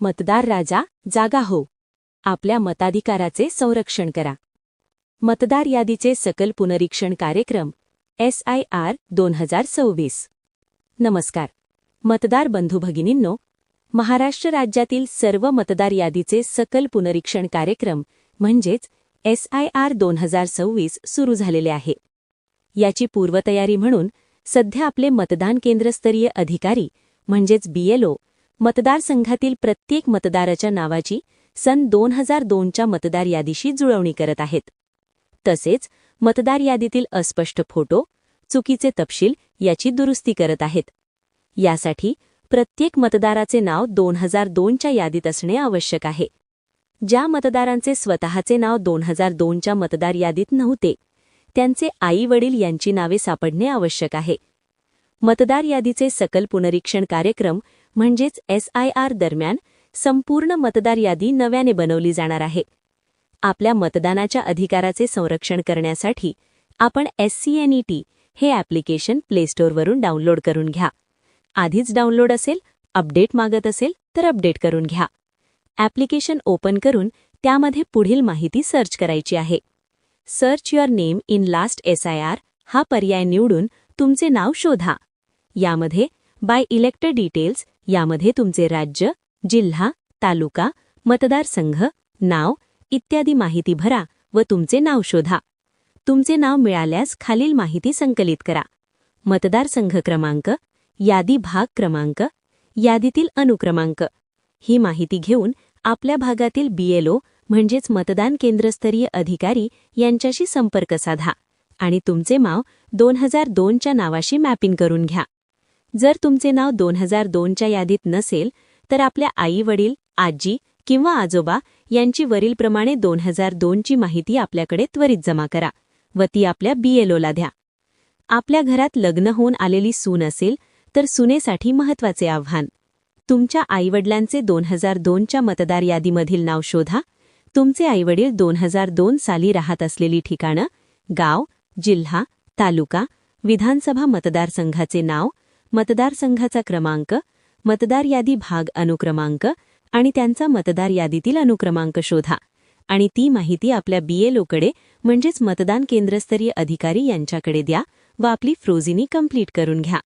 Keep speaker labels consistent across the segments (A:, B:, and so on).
A: मतदार राजा जागा हो. आपल्या मताधिकाराचे संरक्षण करा. मतदार यादीचे सकल पुनरीक्षण कार्यक्रम SIR 2026. नमस्कार. मतदार बंधू भगिनींनो, महाराष्ट्र राज्यातील सर्व मतदार यादीचे सकल पुनरीक्षण कार्यक्रम म्हणजेच SIR 2026 सुरू झालेले आहे. याची पूर्वतयारी म्हणून सध्या आपले मतदान केंद्रस्तरीय अधिकारी म्हणजेच BLO मतदारसंघातील प्रत्येक मतदाराच्या नावाची सन 2002च्या मतदार यादीशी जुळवणी करत आहेत. तसेच मतदार यादीतील अस्पष्ट फोटो, चुकीचे तपशील याची दुरुस्ती करत आहेत. यासाठी प्रत्येक मतदाराचे नाव 2002च्या यादीत असणे आवश्यक आहे. ज्या मतदारांचे स्वतःचे नाव 2002च्या मतदार यादीत नव्हते, त्यांचे आई-वडील यांची नावे सापडणे आवश्यक आहे. मतदार यादीचे सकल पुनरीक्षण कार्यक्रम म्हणजेच SIR दरम्यान संपूर्ण मतदार यादी नव्याने बनवली जाणार आहे. आपल्या मतदानाच्या अधिकाराचे संरक्षण करण्यासाठी आपण SCNET हे ॲप्लिकेशन प्लेस्टोअरवरून डाउनलोड करून घ्या. आधीच डाउनलोड असेल, अपडेट मागत असेल तर अपडेट करून घ्या. ॲप्लिकेशन ओपन करून त्यामध्ये पुढील माहिती सर्च करायची आहे. Search your name in last SIR हा पर्याय निवडून तुमचे नाव शोधा. यामध्ये बाय इलेक्टेड डिटेल्स यामध्ये तुमचे राज्य, जिल्हा, तालुका, मतदारसंघ, नाव इत्यादी माहिती भरा व तुमचे नाव शोधा. तुमचे नाव मिळाल्यास खालील माहिती संकलित करा. मतदारसंघ क्रमांक, यादी भाग क्रमांक, यादीतील अनुक्रमांक. ही माहिती घेऊन आपल्या भागातील BLO म्हणजेच मतदान केंद्रस्तरीय अधिकारी यांच्याशी संपर्क साधा आणि तुमचे नाव 2002च्या नावाशी मॅपिंग करून घ्या. जर तुमचे नाव 2002च्या यादीत नसेल तर आपल्या आई-वडील, आजी किंवा आजोबा यांची वरीलप्रमाणे 2002ची माहिती आपल्याकडे त्वरित जमा करा व ती आपल्या BLOला द्या. आपल्या घरात लग्न होऊन आलेली सून असेल तर सुनेसाठी महत्त्वाचे आव्हान. तुमच्या आईवडिलांचे 2002च्या मतदार यादीमधील नाव शोधा. तुमचे आईवडील 2002 साली राहत असलेली ठिकाणं, गाव, जिल्हा, तालुका, विधानसभा मतदारसंघाचे नाव, मतदारसंघाचा क्रमांक, मतदार यादी भाग अनुक्रमांक आणि त्यांचा मतदार यादीतील अनुक्रमांक शोधा आणि ती माहिती आपल्या BLOकडे म्हणजेच मतदान केंद्रस्तरीय अधिकारी यांच्याकडे द्या व आपली फ्रोजिनी कंप्लीट करून घ्या.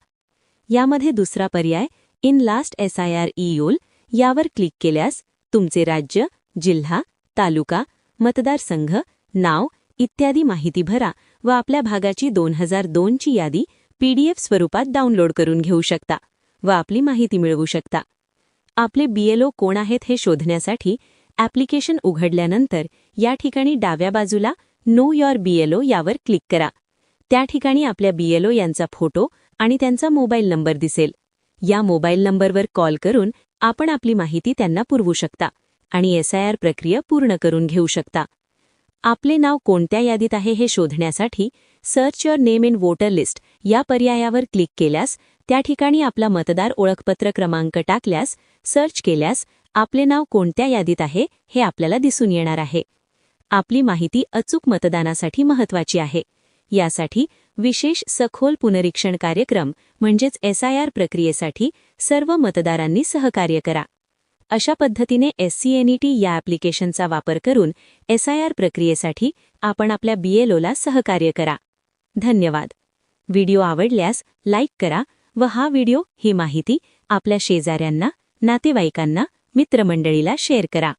A: यामध्ये दुसरा पर्याय इन लास्ट SIR EOL यावर क्लिक केल्यास तुमचे राज्य, जिल्हा, तालुका, मतदारसंघ, नाव इत्यादी माहिती भरा व आपल्या भागाची 2002ची यादी PDF स्वरूपात डाउनलोड करून घेऊ शकता व आपली माहिती मिळवू शकता. आपले BLO कोण आहेत हे शोधण्यासाठी ॲप्लिकेशन उघडल्यानंतर या ठिकाणी डाव्या बाजूला नो युअर BLO यावर क्लिक करा. त्या ठिकाणी आपल्या BLO यांचा फोटो आणि त्यांचा मोबाईल नंबर दिसेल. या मोबाईल नंबरवर कॉल करून आपण आपली माहिती त्यांना पुरवू शकता आणि SIR प्रक्रिया पूर्ण करून घेऊ शकता. आपले नाव कोणत्या यादीत आहे हे शोधण्यासाठी search your name in voter list या पर्यायावर क्लिक केल्यास त्या ठिकाणी आपला मतदार ओळखपत्र क्रमांक टाकल्यास, सर्च केल्यास आपले नाव कोणत्या यादीत आहे हे आपल्याला दिसून येणार आहे. आपली माहिती अचूक मतदानासाठी महत्त्वाची आहे. यासाठी विशेष सखोल पुनरीक्षण कार्यक्रम म्हणजेच SIR प्रक्रियेसाठी सर्व मतदारांनी सहकार्य करा. अशा पद्धतीने SCNET या ॲप्लिकेशनचा वापर करून SIR प्रक्रियेसाठी आपण आपल्या BLOला सहकार्य करा. धन्यवाद. व्हिडिओ आवडल्यास लाईक करा व ही माहिती आपल्या शेजाऱ्यांना, नातेवाईकांना, मित्रमंडळीला शेअर करा.